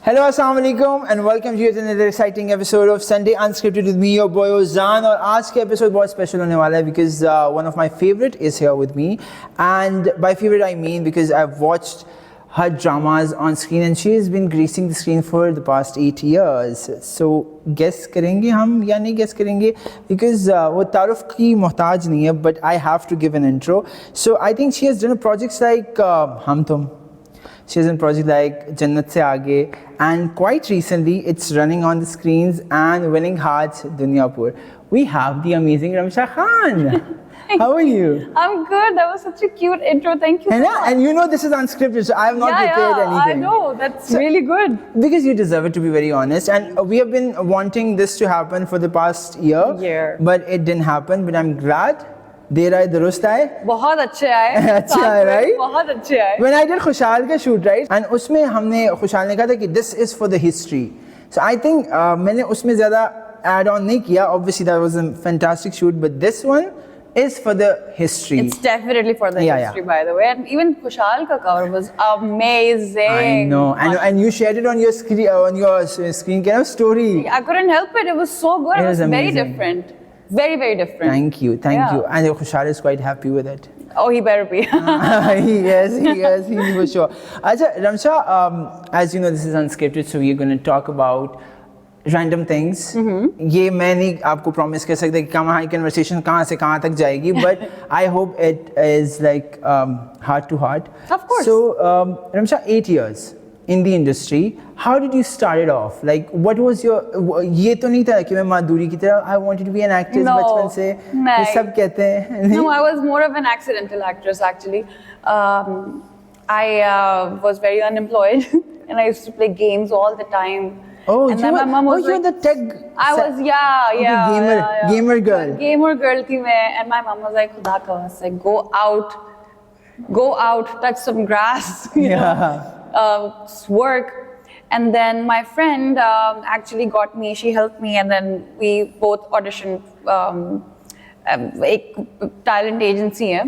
Hello, assalamu alaikum and welcome to yet another exciting episode of Sunday Unscripted with me, your boy Ozan. और आज के episode बहुत special होने वाला है because one of my favorite is here with me, and by favorite I mean because I've watched her dramas on screen and she has been gracing the screen for the past 8 years. So guess करेंगे हम या नहीं guess करेंगे because वो तारुफ की मोहताज नहीं है, but I have to give an intro. So I think she has done projects like हम तुम. She has done projects like Jannat Se Aage, and quite recently it's running on the screens and winning hearts, Dunyapur. We have the amazing Ramsha Khan. How are you? I'm good. That was such a cute intro. Thank you. And you know this is unscripted, so I have not prepared anything. I know. That's really good. Because you deserve it, to be very honest. And we have been wanting this to happen for the past year. But it didn't happen. But I'm glad. देर आए दुरुस्त आए बहुत अच्छे आए अच्छे आए right बहुत अच्छे आए When I did खुशहाल का शूट राइट एंड उसमें हमने खुशहाल ने कहा था कि this is for the history so I think मैंने उसमें ज़्यादा एड ऑन नहीं किया obviously that was a fantastic shoot but this one is for the history. It's definitely for the history by the way, and even Kushal ka cover was amazing. I know and you shared it on your screen kind of story. I couldn't help it. It was so good. It was very different. Very different. Thank you and Kushal is quite happy with it. Oh, he better be. he is for sure. Acha Ramsha, as you know this is unscripted, so we're going to talk about random things. ये मैं नहीं आपको promise कर सकता कि कहाँ conversation कहाँ से कहाँ तक जाएगी, but I hope it is like heart to heart. Of course. So Ramsha, 8 years in the industry. How did you start it off? Like what was your ये तो नहीं था कि मैं माधुरी की तरह I wanted to be an actress बचपन से ये सब कहते हैं No, I was more of an accidental actress actually. I was very unemployed and I used to play games all the time. Oh, and then my mom was you're the tech. I was gamer girl. Gamer girl थी मैं, and my mom was like, खुदा का वास्ते, go out, touch some grass, you know, work. And then my friend actually got me. She helped me, and then we both auditioned. एक talent agency है,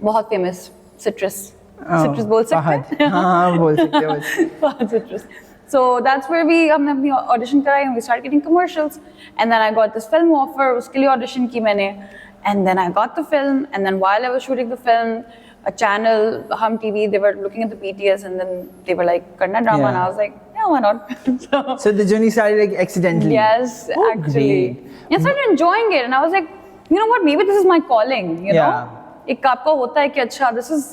बहुत famous, Citrus. Citrus बोल सकते हैं? हाँ बोल सकते हैं. Citrus. So that's where हमने अपनी audition कराई and we started getting commercials. And then I got this film offer. उसके लिए audition की मैंने. And then I got the film. And then while I was shooting the film, a channel, Hum TV, they were looking at the BTS and then they were like, karna drama. And I was like, yeah, why not? So the journey started like accidentally. Yes, actually. Great. I started enjoying it and I was like, you know what, maybe this is my calling, you know? एक आपका होता है कि अच्छा, this is,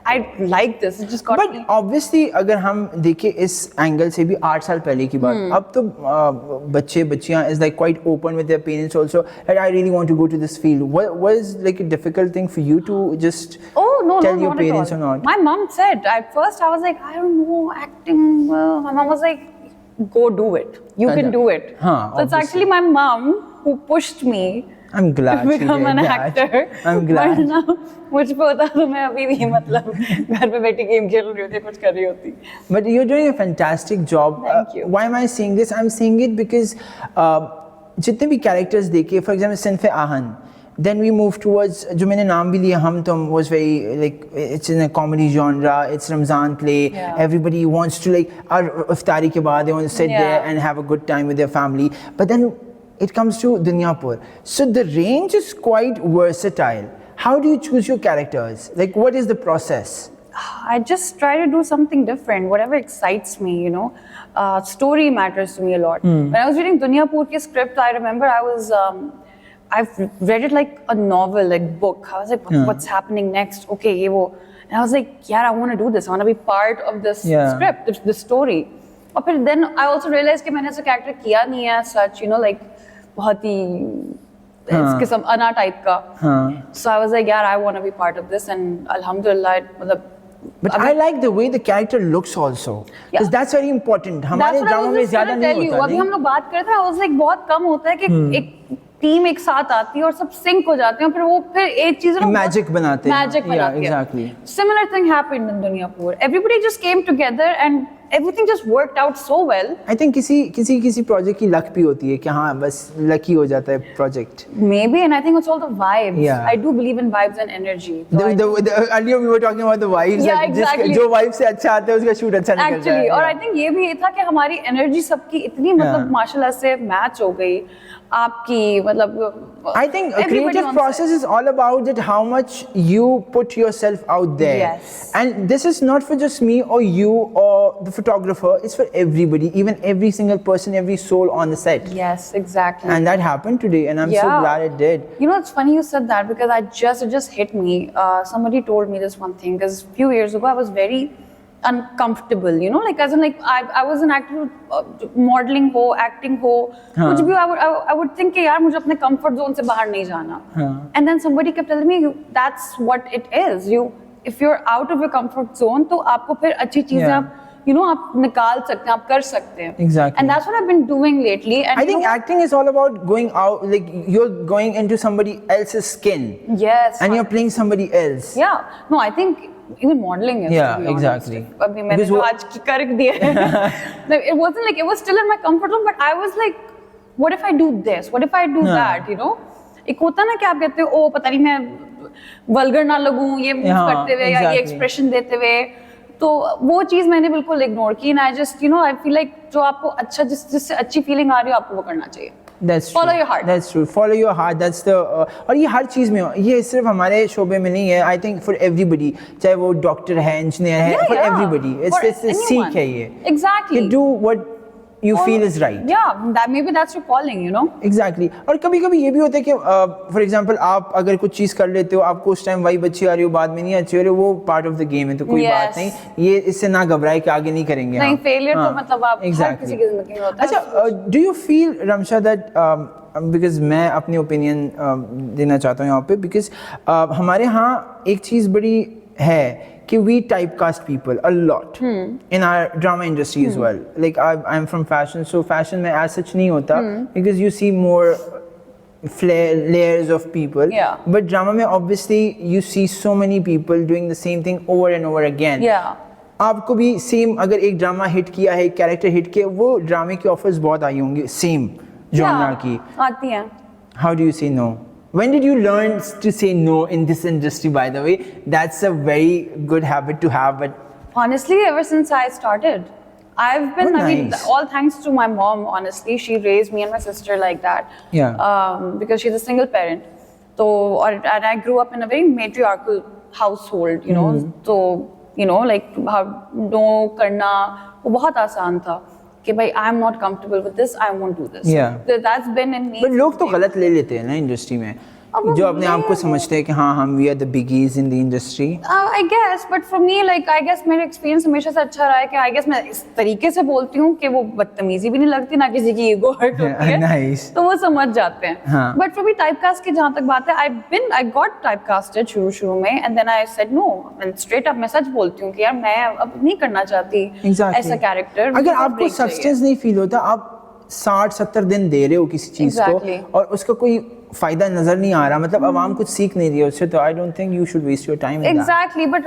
I like this. It just got But me. obviously अगर हम देखें इस एंगल से भी 8 साल पहले की बात, अब तो बच्चे बच्चियां is like quite open with their parents also that I really want to go to this field. What was like a difficult thing for you to just tell your parents or not? My mom said at first I was like, I don't know acting. My mom was like, go do it. You can do it. So it's actually my mom who pushed me. I'm glad to become an actor. I'm glad. But now मुझे पता तो मैं अभी भी मतलब घर पे बैठी गेम खेल रही होती कुछ कर रही होती. But you're doing a fantastic job. Thank you. Why am I saying this? I'm saying it because जितने भी characters देखे, for example, Sinf Ahan. Then we moved towards जो मैंने नाम भी लिया हम तुम was very like it's in a comedy genre. It's Ramzan play. Everybody wants to like our iftari के बाद they want to sit there and have a good time with their family. But then it comes to Dunyapur. So the range is quite versatile. How do you choose your characters? Like what is the process? I just try to do something different, whatever excites me, you know. Story matters to me a lot. When I was reading Dunyapur ki script, I remember I've read it like a novel, like book. I was like, what's happening next? Okay, ye wo. And I was like, yeah, I want to do this. I want to be part of this script, this story. और फिर then I also realized कि मैंने ऐसा character किया नहीं है such, you know, like बहुत ही किस्म अना टाइप का. So I was like, yeah, I want to be part of this, and alhamdulillah, मतलब. But I like the way the character looks also, because that's very important. हमारे drama में ज़्यादा नहीं होता. अभी हम लोग बात कर रहे थे, I was like बहुत कम होता है कि एक टीम एक साथ आती है और सब सिंक हो जाते हैं, फिर वो फिर एक चीज मैजिक बनाते हैं. Exactly. Similar thing happened in Dunyapur. Everybody just came together and everything just worked out so well. I think किसी प्रोजेक्ट की लक भी होती है कि हाँ बस लकी हो जाता है project. Maybe, and I think it's all the vibes. Yeah. I do believe in vibes and energy. So Earlier we were talking about the vibes. Yeah, that exactly. जो वाइब से अच्छा आता है उसका शूट अच्छा निकलता है. Actually, और I think ये भी ये था कि हमारी एनर्जी सबकी इतनी मतलब माशाल्लाह से मैच हो गई. आपकी मतलब I think a everybody creative on process is all about that how much you put yourself out there. Yes. And this is not for just me or you or the photographer, it's for everybody, even every single person, every soul on the set. Yes, exactly. And that happened today and I'm so Yeah. glad it did. You know, it's funny you said that because it just hit me. Somebody told me this one thing because a few years ago I was very uncomfortable, you know, like as in like I was an actor, modeling हो, acting हो, कुछ भी I would think कि यार मुझे अपने comfort zone से बाहर नहीं जाना. And then somebody kept telling me that's what it is. If you're out of your comfort zone, तो आपको फिर अच्छी चीजें आप you know आप निकाल सकते हैं, आप कर सकते हैं. Exactly. And that's what I've been doing lately. And I think acting is all about going out, like you're going into somebody else's skin. Yes. And you're playing somebody else. Yeah. No, I think even modeling is. Yeah, to be honest. exactly. अभी मैंने तो आज की कर दिया है. Like, it wasn't like it was still in my comfort zone, but I was like, what if I do this? What if I do that? You know? एक होता ना कि आप कहते हो, ओ पता नहीं मैं वल्गर ना लगूं ये मूव करते हुए या ये एक्सप्रेशन देते हुए. तो वो चीज मैंने बिल्कुल इग्नोर की. And I just, you know, I feel like जो आपको अच्छा जिससे अच्छी फीलिंग आ रही हो आपको वो करना चाहिए. That's true. Follow your heart. That's true. Follow your heart. That's the और ये हर चीज़ में ये सिर्फ हमारे शोबे में नहीं है. I think for everybody, चाहे वो डॉक्टर है, इंजीनियर है, for everybody. It's a सीख है ये. Exactly. To do what you feel is right. Yeah, maybe that's your calling, you know. Exactly. और कभी-कभी ये भी होता है कि for example आप अगर कुछ चीज़ कर लेते हो, आपको उस टाइम वाइब अच्छी आ रही हो, बाद में नहीं अच्छी हो रही, वो part of the game है, तो कोई बात नहीं. ये इससे ना घबराए कि आगे नहीं करेंगे. नहीं, failure तो मतलब आप हर किसी की जिंदगी में होता है. अच्छा, do you feel Ramsha that because मैं अपनी ओपिनियन देना चाहता हूँ यहाँ पे, because हमारे यहाँ एक चीज़ बड़ी है कि we typecast people a lot in our drama industry as well. Like I'm from fashion, so fashion में as such नहीं होता because you see more layers of people. Yeah. But drama में obviously you see so many people doing the same thing over and over again. Yeah. आपको भी same अगर एक drama hit किया है, एक कैरेक्टर हिट किया, वो ड्रामे की ऑफर्स बहुत आई होंगी सेम जॉनरा की. आती हैं. How do you say no? When did you learn to say no in this industry, by the way? That's a very good habit to have, but Honestly, ever since I started, I've been, Oh, I mean, nice. all thanks to my mom, honestly. She raised me and my sister like that. Yeah. Because she's a single parent. So, and I grew up in a very matriarchal household, you know. So, you know, like, how no karna, वो बहुत आसान था. कि भाई I'm not comfortable with this, I won't do this. Yeah. So that's been in me. but लोग तो गलत ले लेते हैं ना इंडस्ट्री में, जो अपने आप को समझते हैं कि हाँ हम we are the biggies in the industry. I guess, but for me, like, I guess मेरा experience हमेशा से अच्छा रहा है कि I guess मैं इस तरीके से बोलती हूँ कि वो बदतमीजी भी नहीं लगती, ना किसी की ego hurt होती है. Nice. तो वो समझ जाते हैं. हाँ. But for me, typecast की जहाँ तक बात है, I got typecasted शुरू में, and then I said no. And straight up मैं सच बोलती हूँ कि यार मैं अब नहीं करना चाहती ऐसा character. अगर आपको substance नहीं feel होता, आप 60-70 दिन दे रहे हो किसी चीज को और उसका कोई फायदा नजर नहीं आ रहा, मतलब आवाम कुछ सीख नहीं रही है उससे, तो I don't think you should waste your time in that. Exactly. But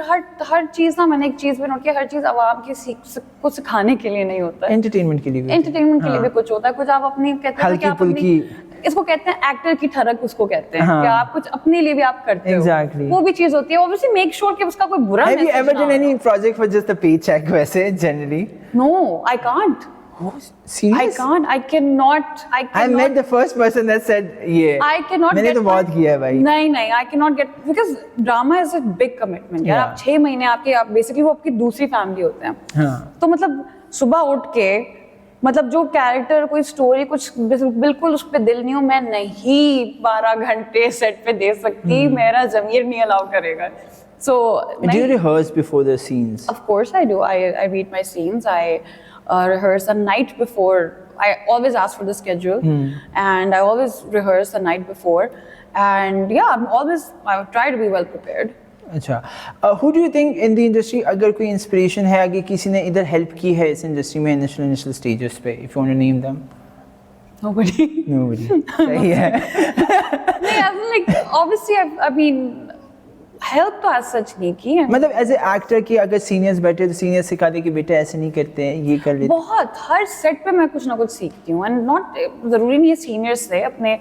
हर चीज ना, मैंने एक चीज भी नोट किया, हर चीज आवाम के को सिखाने के लिए नहीं होता है. एंटरटेनमेंट के लिए भी, एंटरटेनमेंट के लिए भी कुछ होता है. कुछ आप अपनी कहते हैं कि आप अपनी, इसको कहते हैं एक्टर की ठरक, उसको कहते हैं कि आप कुछ अपने लिए भी आप करते हो. वो भी चीज होती है. ऑब्वियसली मेक श्योर कि उसका कोई बुरा मैसेज ना हो. Have you ever done any project for just a pay cheque वैसे generally? No, I can't. Oh, serious? I can't. I cannot. I met the first person that said ये. I cannot. मैंने तो बहुत किया है भाई. नहीं, I cannot get, because drama is a big commitment. यार आप 6 महीने आप basically वो आपकी दूसरी फैमिली होते हैं. हाँ. तो मतलब सुबह उठ के, मतलब जो कैरेक्टर, कोई स्टोरी, कुछ बिल्कुल उस पे दिल नहीं हो, मैं नहीं 12 घंटे सेट पे दे सकती. मेरा ज़मीर नहीं अलाउ करेगा. So do you rehearse before the scenes? Of course I do. I read my scenes. I rehearse a night before. I always ask for the schedule, and I always rehearse the night before. And yeah, I try to be well prepared. अच्छा, who do you think in the industry, अगर कोई inspiration है, अगर किसी ने इधर help की है इस industry में initial stages पे, if you want to name them? Nobody. Nobody. सही है. नहीं, I mean, like, obviously, I mean, help तो एज सच नहीं की है। मतलब एज ए एक्टर की अगर सीनियर्स बैठे तो सीनियर्स सिखा दे कि बेटा ऐसे नहीं करते हैं, ये कर लेते। बहुत, हर सेट पे मैं कुछ ना कुछ सीखती हूँ, एंड नॉट जरूरी नहीं है सीनियर्स से, अपने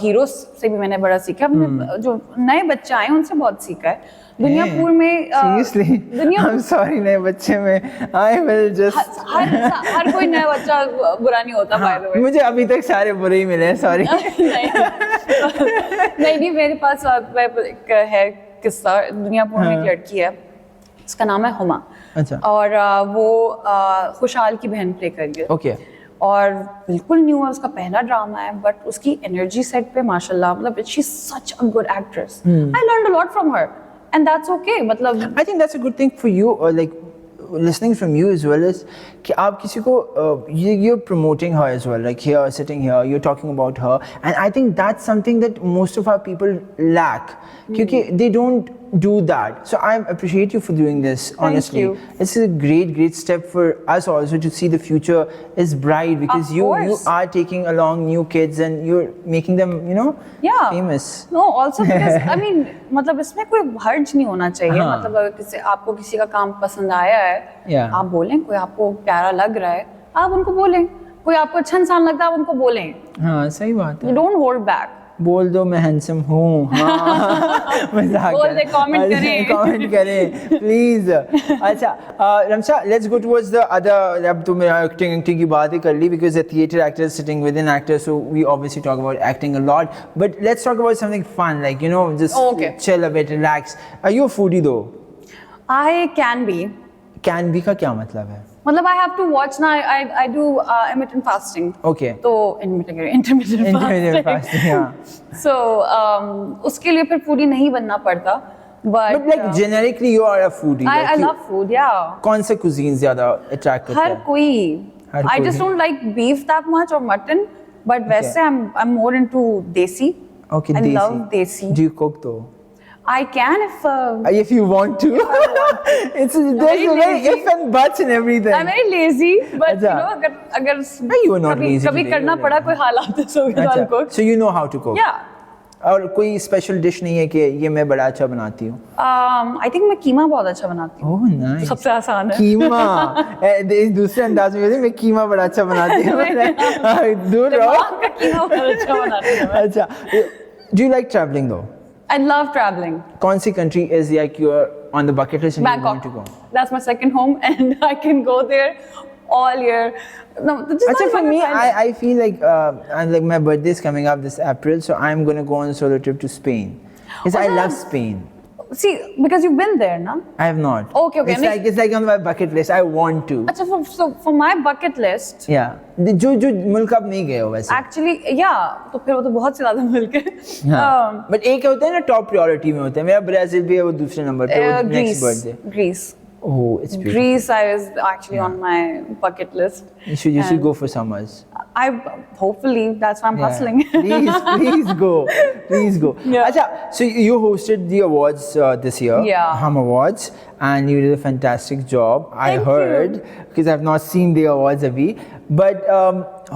हीरोज से भी मैंने बड़ा सीखा, अपने जो नए बच्चे आए उनसे बहुत सीखा है। दुनियापुर में सीरियसली आई एम सॉरी, नए बच्चे में आई विल जस्ट हर कोई नया बच्चा बुरा नहीं होता, बाय द वे। मुझे अभी तक सारे बुरे ही मिले हैं, सॉरी। नहीं, मेरे पास एक है किस्सा। दुनियापुर में एक लड़की है, उसका नाम है हुमा। अच्छा। और वो खुशहाल की बहन प्ले कर रही है। ओके। और बिल्कुल न्यू है, उसका पहला ड्रामा है, बट उसकी एनर्जी सेट पे माशाल्लाह, मतलब she is such a good actress. I learned a lot from her and that's okay. मतलब I think that's a good thing for you, like listening from you as well is कि आप किसी को you're promoting her as well, like here sitting here you're talking about her, and I think that's something that most of our people lack क्योंकि they don't do that. So I appreciate you for doing this, honestly. Thank you. It's a great step for us also to see the future is bright because Of you course. are taking along new kids and you're making them, you know, Yeah. famous. No, also because I mean, मतलब इसमें कोई हर्ज नहीं होना चाहिए। हाँ. मतलब अगर आपको किसी का काम पसंद आया है, Yeah. आप बोलें। कोई आपको प्यारा लग रहा है, आप उनको बोलें। कोई आपको अच्छा इंसान लगता है, आप उनको बोलें। हाँ, सही बात है। You don't hold back. बोल दो मैं हैंडसम हूँ। हाँ, मजाक बोल दे, comment करें। कमेंट करें प्लीज। अच्छा Ramsha, let's go towards the other. अब तो मैं एक्टिंग की बात ही कर ली because a theatre actor is sitting with an actor, so we obviously talk about acting a lot, but let's talk about something fun, like you know, just Okay. chill a bit, relax. Are you a foodie though? I can be. Can be का क्या मतलब है? मतलब I have to watch ना, I do intermittent fasting. Okay. तो intermittent fasting, हाँ. So उसके लिए फिर पूरी नहीं बनना पड़ता, But like generically you are a foodie. I like you- love food, yeah. कौन से cuisine ज़्यादा attract करता हर है? कोई. हर I कोई. just don't like beef that much or mutton, but वैसे I'm more into desi. Okay, I desi. love desi. Do you cook though? I can If you want to. It's there's very a very lazy. if and buts and everything. I'm very lazy, but अच्छा. you know, अगर No, you are not कभी lazy कभी today, करना you're पड़ा, like- कोई हालात है, so I'll cook. So you know how to cook. Yeah. और कोई स्पेशल डिश नहीं है कि ये मैं बड़ा अच्छा बनाती हूँ? I think मैं कीमा बहुत अच्छा बनाती हूँ। Oh nice. सबसे आसान है। कीमा। दूसरे अंदाज में कहते हैं, मैं कीमा बड़ा अच्छा बनाती हूँ। दूर रहो। दिमाग का कीमा बहुत अच्छा बनाती हूँ मैं। अच्छा। Do you like traveling though? I love traveling. कौन सी country is like you're on the bucket list and you want Bangkok. to go? That's my second home, and I can go there all year. No, just Actually, not for one me, island. I feel like my birthday is coming up this April, so I'm gonna go on a solo trip to Spain. Because I love Spain. See, because you've been there, na? I have not. Okay, okay. It's like on my bucket list. I want to. अच्छा, for my bucket list, Yeah. जो मुल्क आप नहीं गए हो वैसे. actually, yeah, तो फिर वो तो बहुत से ज़्यादा मिल के. हाँ. But एक होता है ना top priority में होता है. मेरा ब्राज़ील भी है वो दूसरे नंबर पे. वो next birthday. Greece. Oh, it's beautiful. Greece is actually on my bucket list. You should go for summers. Hopefully that's why I'm Yeah. hustling. Please go. Please go. Yeah. Acha, so you hosted the awards this year. Yeah. Hum Awards, and you did a fantastic job. I Thank heard, because I've not seen the awards abhi. But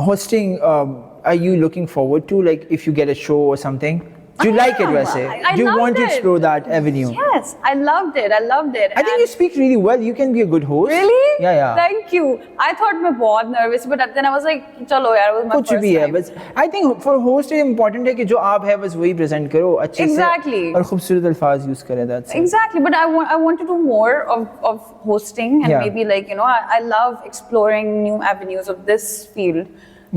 hosting, are you looking forward to, like, if you get a show or something? Do you like it, वैसे? I Do you loved want to it. explore that avenue? Yes, I loved it. I think you speak really well. You can be a good host. Really? Yeah, yeah. Thank you. I thought मैं बहुत nervous, but then I was like, चलो यार, it was my कुछ first भी है time. बस I think for host ये important है कि जो आप है बस वही present करो अच्छे Exactly. से और खूबसूरत अल्फाज यूज करें that's it. Exactly, but I want to do more of hosting, and Yeah. maybe, like, you know, I love exploring new avenues of this field.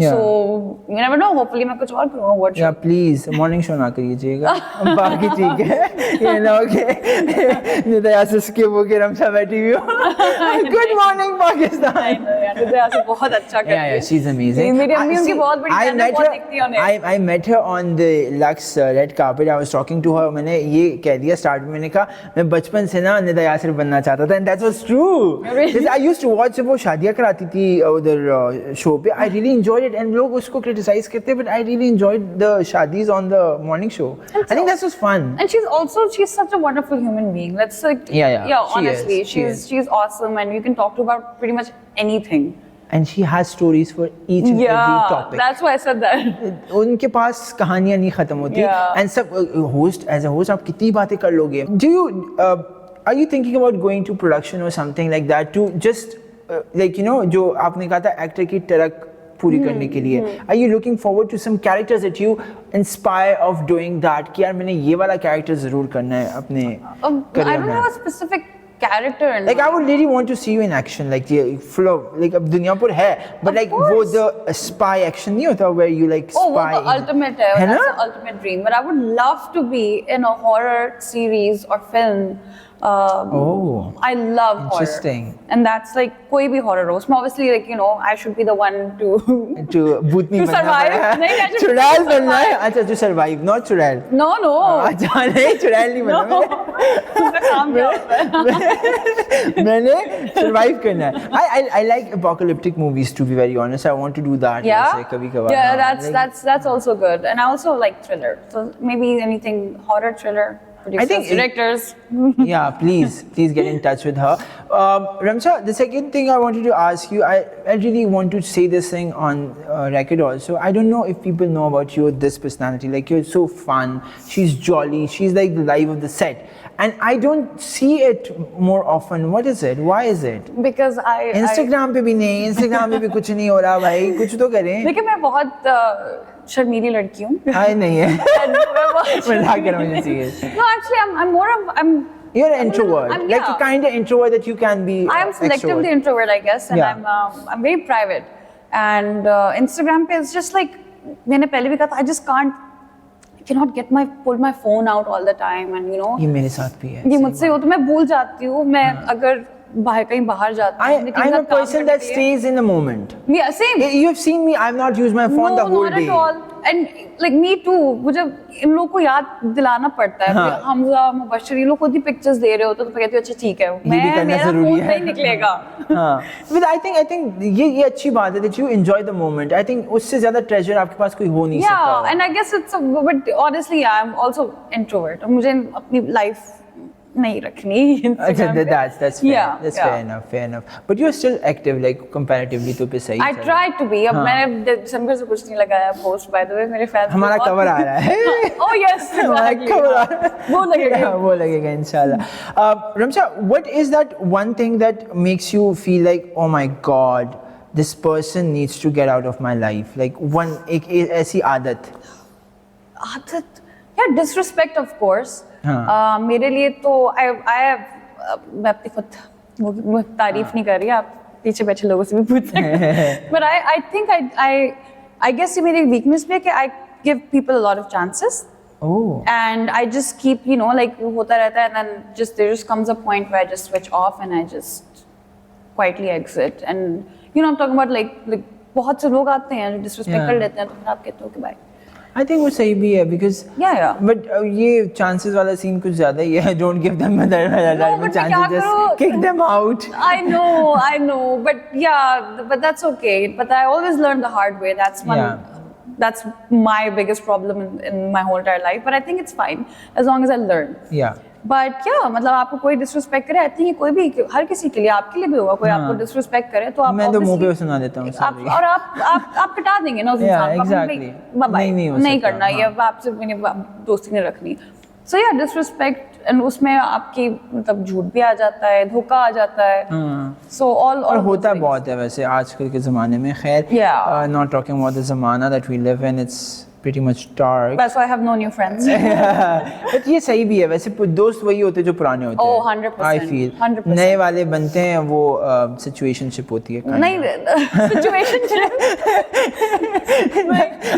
Yeah. So you never know. Hopefully मैं कुछ और करूँगा. What या please morning show ना करिएगा बाकी ठीक है ये ना ओके नहीं तो ऐसे स्किप होके रमशा बैठी हुई हो गुड मॉर्निंग पाकिस्तान यार बहुत अच्छा करती है. Yeah, she's amazing. मेरी अम्मी उनकी बहुत बड़ी I fan है, met बहुत her. दिखती है उन्हें. I met her on the Lux red carpet. I was talking to her. मैंने ये कह दिया स्टार्ट में, मैंने कहा मैं बचपन से ना निदा यासिर बनना चाहता था, and that was true. Really? Because I used to watch जब वो शादियाँ कराती थी उधर शो पे. I really enjoyed it, and लोग उसको criticize करते, but I really enjoyed the shadis on the morning show. I think that was fun. And she's such a wonderful human being. Let's like Yeah. She honestly, is. She is. she's awesome, and you can talk to her about pretty much anything. and she has stories for each and every topic. That's why I said that. उनके पास कहानियां नहीं खत्म होती and सब host as a host आप कितनी बातें कर लोगे. Do you are you thinking about going to production or something like that to just like you know जो आपने कहा था actor की तरक पूरी करने के लिए, are you looking forward to some characters that you inspire of doing that कि यार मैंने ये वाला character जरूर करना है अपने I don't have a specific character in like I would really want to see you in action like the full of like अब दुनियापुर है but Of like course. वो the spy action नहीं होता where you like Oh, spy वो तो ultimate है, है ना? that's the ultimate dream. But I would love to be in a horror series or film. Oh. I love Interesting. horror. And that's like कोई भी horror हो. उसमें obviously like you know I should be the one to to Bhootni To बनना survive. पड़ा नहीं, I should चुड़ैल to बनना है survive. अच्छा to survive not चुड़ैल No, no. अच्छा नहीं चुड़ैल नहीं No. बनना उसका काम क्या होता है? मैंने survive करना है. I like apocalyptic movies to be very honest. I want to do that Yeah. वैसे कभी-कभार. Yeah, हाँ, that's also good. And I also like thriller. So maybe anything horror thriller. Producers, think it- directors. Yeah, please get in touch with her. Ramsha, the second thing I wanted to ask you, I really want to say this thing on record also. I don't know if people know about you, this personality. Like you're so fun. She's jolly. She's like the life of the set. And I don't see it more often. What is it? Why is it? Because I Instagram पे भी नहीं, Instagram पे भी कुछ नहीं हो रहा भाई, कुछ तो करें. देखिए मैं बहुत शर्मीली लड़की हूँ. हाय नहीं है. And मैं बहुत मजाक कर रहा हूँ serious. No, actually, I'm more of You're an introvert. I'm- Like yeah. the kind of introvert that you can be. I am selectively extrovert. introvert, I guess, and Yeah. I'm very private. And Instagram पे is just like मैंने पहले भी कहा था, I cannot pull my phone out all the time, and you know. ये मेरे साथ भी है. ये मुझसे हो तो मैं भूल जाती हूँ. मैं अगर कहीं बाहर जाती हूँ. I'm a person that stays in the moment. Yeah, same. You have seen me. I've not used my phone the whole not day. at all. And like me too. मुझे इन लोगों को याद दिलाना पड़ता है. हाँ. हमजा मुबश्शिर ये लोग खुद ही पिक्चर्स दे रहे होते तो मैं कहती हूँ अच्छा ठीक है. ये भी करना मेरा जरूरी फोन है. नहीं निकलेगा. हाँ. But I think ये अच्छी बात है that you enjoy the moment. I think उससे ज़्यादा treasure आपके पास कोई हो नहीं सकता. Yeah, and I guess but honestly, yeah, I'm also introvert. मुझे अपनी life नहीं रखनी. अच्छा, that's fair. Yeah, That's yeah. fair enough. But you're still active, like comparatively तो पे सही. I चल रहा है. tried to be. अब हाँ. मैंने दिसंबर से कुछ नहीं लगाया post by the way. मेरे fans हमारा cover आ रहा है. Oh yes, हमारा exactly. cover आ रहा है. वो लगेगा. हाँ, वो लगेगा इंशाल्लाह. Ramsha, what is that one thing that makes you feel like, oh my God, this person needs to get out of my life? Like one एक ऐसी आदत. आदत, yeah, disrespect of course. हाँ. मेरे लिए तो मैं अपनी खुद वो तारीफ नहीं कर रही. आप पीछे बैठे लोगों से भी पूछ सकते हैं. But I think I guess ये मेरी weakness भी है कि I give people a lot of chances. Oh. And I just keep, you know, like होता रहता है, and then there just comes a point where I just switch off and I just quietly exit. And you know, I'm talking about like बहुत से लोग आते हैं जो disrespect कर लेते हैं तो फिर आप कहते हो कि भाई. I think वो सही भी है because Yeah. but ये chances वाला scene कुछ ज़्यादा ही है. Don't give them No, but chances, क्या just करो? kick them out. I know, but yeah, but that's okay. But I always learned the hard way. That's my biggest problem in my whole entire life. But I think it's fine as long as I learn. Yeah. But yeah, मतलब आपको कोई disrespect करे, I think ये कोई भी हर किसी के लिए, आपके लिए भी होगा. कोई आपको disrespect करे तो आप मैं तो मुंह पे obviously- सुना देता हूँ. आप और आप कटा देंगे ना उस Yeah, इंसान को. exactly. बाय नहीं हो नहीं सकता, करना ये हाँ. आपसे मैंने दोस्ती नहीं रखनी. So yeah, disrespect and उसमें आपकी मतलब झूठ भी आ जाता है, धोखा आ जाता है. So all और those होता things. बहुत है वैसे आजकल के ज़माने में. खैर, Yeah. not talking about the ज़माना that we live in, it's pretty much dark. That's why I have no new friends. But ये सही भी है वैसे. दोस्त वही होते हैं जो पुराने होते हैं. Oh, 100%, I feel 100%. नए वाले बनते हैं वो situationship होती है. kind नहीं situation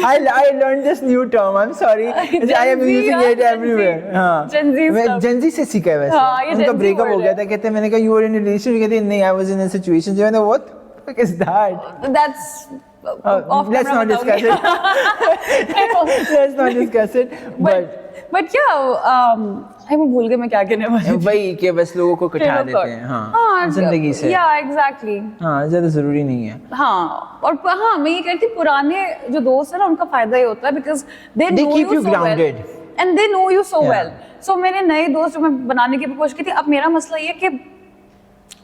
I learned this new term. I'm sorry. I am Gen Z, using हाँ, it Gen Z. everywhere. हाँ. Gen Z मैं stuff. Gen Z से सीखा है वैसे. हाँ, ये उनका Gen Z breakup हो word गया है. था. कहते हैं मैंने कहा you were in a relationship. कहते हैं नहीं, I was in a situation. जो मैंने what the fuck is that? That's off Let's camera not discuss it. Let's not discuss it. But yeah, मैं भूल गई मैं क्या कहने वाली थी. वही कि बस लोगों को कटा देते हैं. हाँ. जिंदगी से. Yeah, exactly. हाँ, ज़्यादा ज़रूरी नहीं है. हाँ, और हाँ मैं ये कहती पुराने जो दोस्त हैं ना उनका फायदा ये होता है because they know keep you so grounded. well and they know you so Yeah. well. So मेरे नए दोस्त जो मैं बनाने की भी कोशिश की थी. अब मेरा मसला ये कि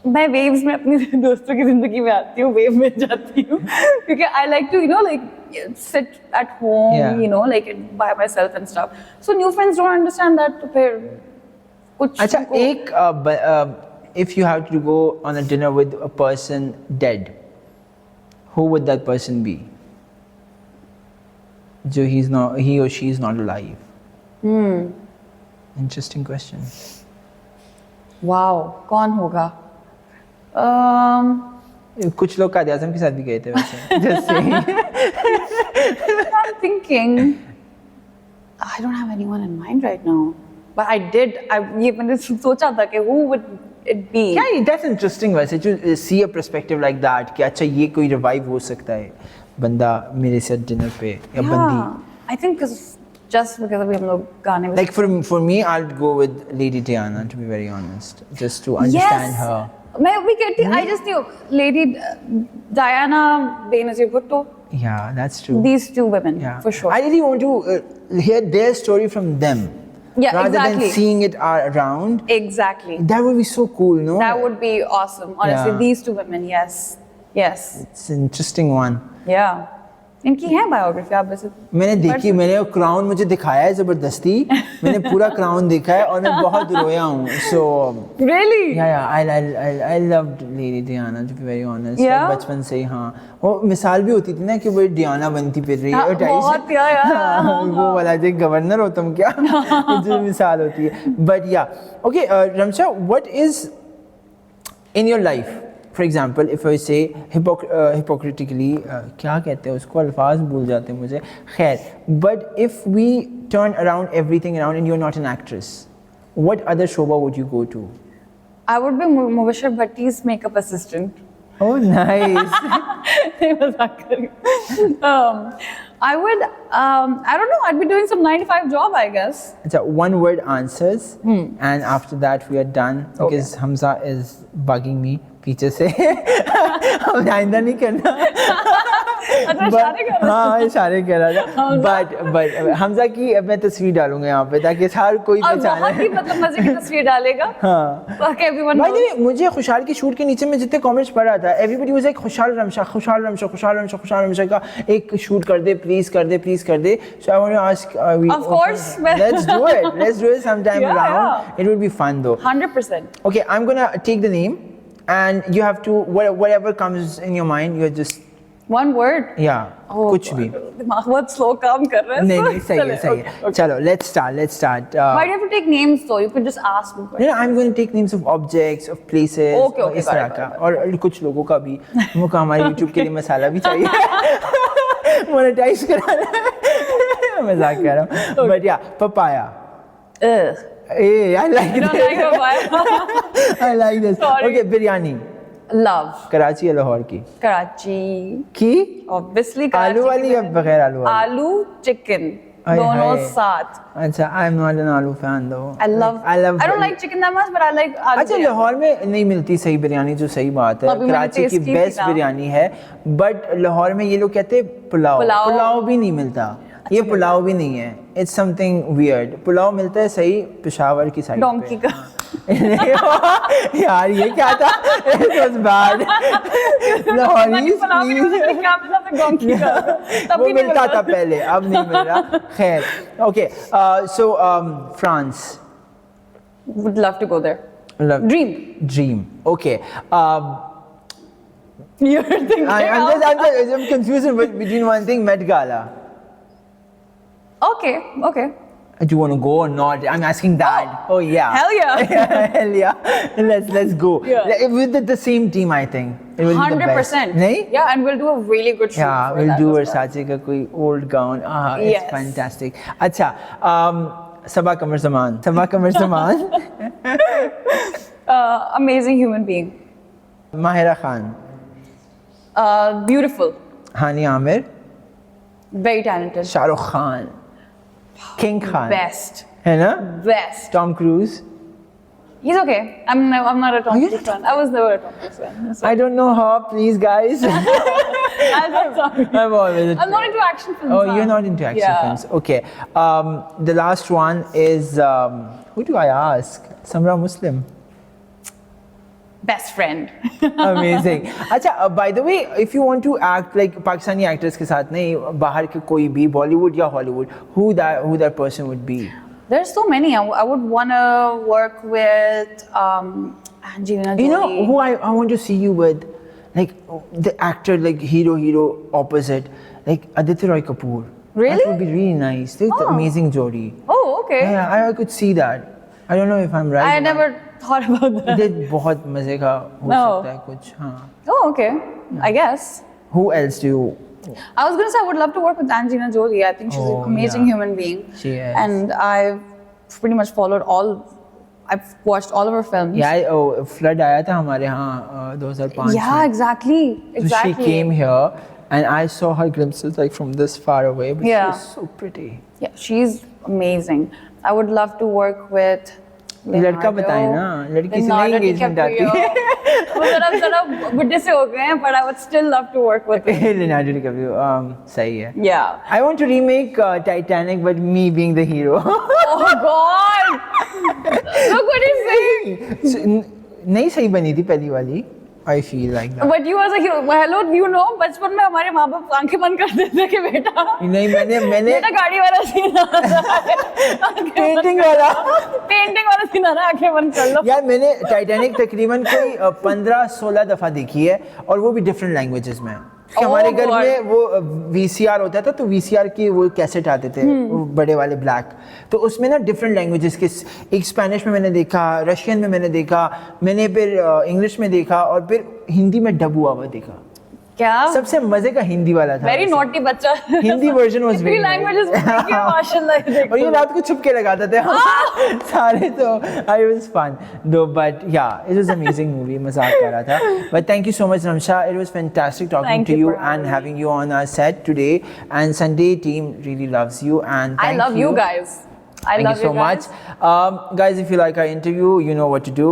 मैं waves में अपनी दोस्तों की जिंदगी में आती हूँ, wave में जाती हूँ क्योंकि I like to, you know, like sit at home, Yeah. you know, like by myself and stuff. So new friends don't understand that. तो फिर कुछ अच्छा उनको- एक if you have to go on a dinner with a person dead, who would that person be? जो he or she is not alive. Interesting question. wow, कौन होगा? कुछ लोग कायद आज़म के साथ भी गए थे वैसे. Just saying. I'm thinking. I don't have anyone in mind right now. But I did. ये मैंने सोचा था कि who would it be? Yeah, that's interesting वैसे to see a perspective like that कि अच्छा ये कोई revive हो सकता है बंदा मेरे साथ dinner पे या बंदी. I think just because अभी हम लोग गाने में Like for me, I'll go with Lady Diana, to be very honest, just to understand her. मैं भी कहती I just knew Lady Diana, Benazir Bhutto, Yeah, that's true. these two women Yeah, for sure. I really want to hear their story from them, Yeah, rather exactly. than seeing it around. Exactly. That would be so cool, no? That would be awesome. Honestly, Yeah. these two women, yes. It's an interesting one. Yeah. इनकी है biography आप वैसे मैंने देखी, मैंने वो crown मुझे दिखाया है जबरदस्ती. मैंने पूरा क्राउन देखा है और मैं बहुत रोया हूँ. So Really? yeah, I loved Lady Diana, to be very honest. Yeah? Like, बचपन से ही हाँ. वो मिसाल भी होती थी ना कि वो डियाना बनती फिर रही है हाँ, और बहुत यार. वो वाला जो गवर्नर हो तुम क्या जो मिसाल होती है. But yeah, okay, Ramsha, what is in your life? For example, if I say hypocritically, क्या कहते हैं उसको, अल्फाज भूल जाते हैं मुझे. खैर, but if we turn around everything around and you're not an actress, what other shoba would you go to? I would be Mubashir Bhatti's makeup assistant. Oh, nice. नहीं मजाक कर रही हूँ. I would, I don't know, I'd be doing some 9 to 5 job, I guess. अच्छा, one word answers, and after that we are done because Hamza is bugging me पीछे से. हम आइंदा नहीं करना. अच्छा, इशारे कर रहा था. हाँ, इशारे कर रहा था. But हमजा की मैं तस्वीर डालूंगा यहाँ पे ताकि हर कोई और पहचाने. बहुत ही मतलब मजे की तस्वीर डालेगा. हाँ. ताकि everyone By the knows. way, मुझे खुशहाल की शूट के नीचे में जितने कमेंट्स पढ़ रहा था, everybody was like खुशहाल रमशा का एक शूट कर दे, प्लीज कर दे. So I want to ask, Of course. let's do it sometime Yeah, around. yeah. It will be fun though. 100%. Okay, I'm gonna take the name, and you have to whatever comes in your mind. You're just One word. yeah, Oh, कुछ भी. दिमाग बहुत slow काम कर रहा है. नहीं, सही है. Okay. चलो, let's start. Why do you have to take names though? You could just ask me. Yeah, I'm going to take names of objects, of places, Okay, और इस got तरह it, का. got it. और कुछ लोगों का भी. मुझे हमारे YouTube के लिए मसाला भी चाहिए. Monetize कराना है. मजाक कर रहा हूँ. But yeah, papaya. Ugh. Hey, I like You this. don't like papaya? I like this. Sorry. Okay, biryani. Love. Karachi या लाहौर की? Karachi. की? Obviously Karachi. आलू वाली या बगैर आलू वाली? आलू chicken. Aye, दोनों हाय. साथ. अच्छा, I'm not an aloo fan though. I don't like chicken that much, but I like aloo. अच्छा, biryani. लाहौर में नहीं मिलती सही बिरयानी, जो सही बात है. अभी मैंने कराची की taste की थी बेस्ट ना. बिरयानी है, बट लाहौर में ये लोग कहते हैं पुलाव. पुलाव भी नहीं मिलता. ये पुलाव भी नहीं है. It's something weird. पुलाव मिलता है सही पेशावर की साइड पे. Donkey का. यार ये क्या था? It was bad. लाहौरीज़ पुलाव भी नहीं please. मिलता, क्या मिलता था donkey का. तब वो भी नहीं मिलता मिलता. था पहले, अब नहीं मिल रहा. खैर, okay. So France. Would love to go there. Love- Dream. Okay. You're thinking. I'm confused between one thing, Met Gala. Okay. Do you want to go or not? I'm asking that. Oh yeah. Hell yeah. Hell yeah. Let's go. Yeah. With the same team, I think. It will be the best. 100%. नहीं? Yeah, and we'll do a really good shoot. Yeah, for we'll that do as well. Versace का कोई old gown. It's Yes. fantastic. अच्छा, Sabah Qamar Zaman. Amazing human being. Mahira Khan. Beautiful. Hani Amir. Very talented. Shah Rukh Khan. King Khan. Best. है ना? Best. Tom Cruise. He's okay. I'm not a Tom you Cruise fan. I was never a Tom Cruise fan. So I don't know her, please guys. I'm sorry. I'm always. I'm not into action films. Oh, now. you're not into action Yeah. films. Okay. The last one is who do I ask? Samra Muslim. best friend. Amazing. अच्छा, by the way, if you want to act like Pakistani actors के साथ नहीं, बाहर के कोई भी Bollywood या Hollywood, who that person would be? There's so many. I would want to work with Angelina Jolie. You know who I want to see you with? Like the actor, like hero opposite, like Aditya Roy Kapoor. Really? That would be really nice. They're the amazing Jodi. Oh, okay. Yeah, I could see that. I don't know if I'm right. I never thought about that. They बहुत मजे का हो No. सकता है कुछ. हाँ. Oh, okay. I guess. Who else do you? I was gonna say I would love to work with Angelina Jolie. I think she's Oh, an amazing yeah. human being. She is. And I've pretty much followed all. I've watched all of her films. Yeah, flood आया था हमारे यहाँ 2005 Yeah, में. exactly. So Exactly. she came here, and I saw her glimpses like from this far away. But Yeah. she was so pretty. Yeah, she's amazing. I would love to work with. लड़का बताए ना, लड़की से नहीं engagement आती है. वो जरा बुढ़े से हो गए हैं, but I would still love to work with him. Leonardo DiCaprio, सही है. Yeah. I want to remake Titanic, but me being the hero. Oh God! Look what he's saying. नहीं सही बनी थी पहली वाली. I feel like that. But you as a hero, hello, you know, बचपन में हमारे माँ बाप आंखें बंद कर देते थे कि बेटा नहीं मैंने बेटा गाड़ी वाला सीन आ रहा है, पेंटिंग वाला. पेंटिंग वाला सीन आ रहा है, आंखें बंद कर लो. यार मैंने टाइटैनिक तकरीबन कोई 15-16 दफ़ा देखी है और वो भी डिफरेंट लैंग्वेजेस में. कि हमारे घर God. में वो VCR होता था तो VCR की वो कैसेट आते थे वो बड़े वाले ब्लैक. तो उसमें ना डिफरेंट लैंग्वेजेस के एक स्पेनिश में मैंने देखा, रशियन में मैंने देखा, मैंने फिर इंग्लिश में देखा और फिर हिंदी में डब हुआ हुआ देखा. क्या? सबसे मजे का हिंदी वाला था. Very वैसे. naughty बच्चा. Hindi version was Three languages में देखिए, माशाल्लाह. और ये रात को छुप के लगाते थे हम सारे. तो आई वाज फन दो, बट या इट वाज अमेजिंग मूवी. मजाक कर रहा था. But thank you so much Ramsha. It was fantastic talking Thank to you you for and having having you on our set today. And Sunday team really loves you and I thank love you guys. I Thank love you so much. Guys, if you like our interview, you know what to do.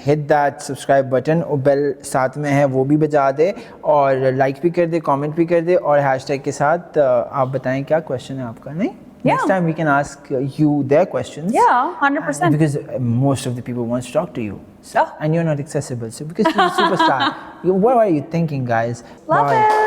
Hit that subscribe button और bell साथ में है वो भी बजा दे और like भी कर दे, comment भी कर दे और hashtag के साथ आप बताएं क्या question है आपका. नहीं? Yeah. Next time we can ask you their questions. Yeah, 100%. Because most of the people want to talk to you. So, Oh. and you're not accessible. So because you're a superstar. What are you thinking, guys? Love Bye. it.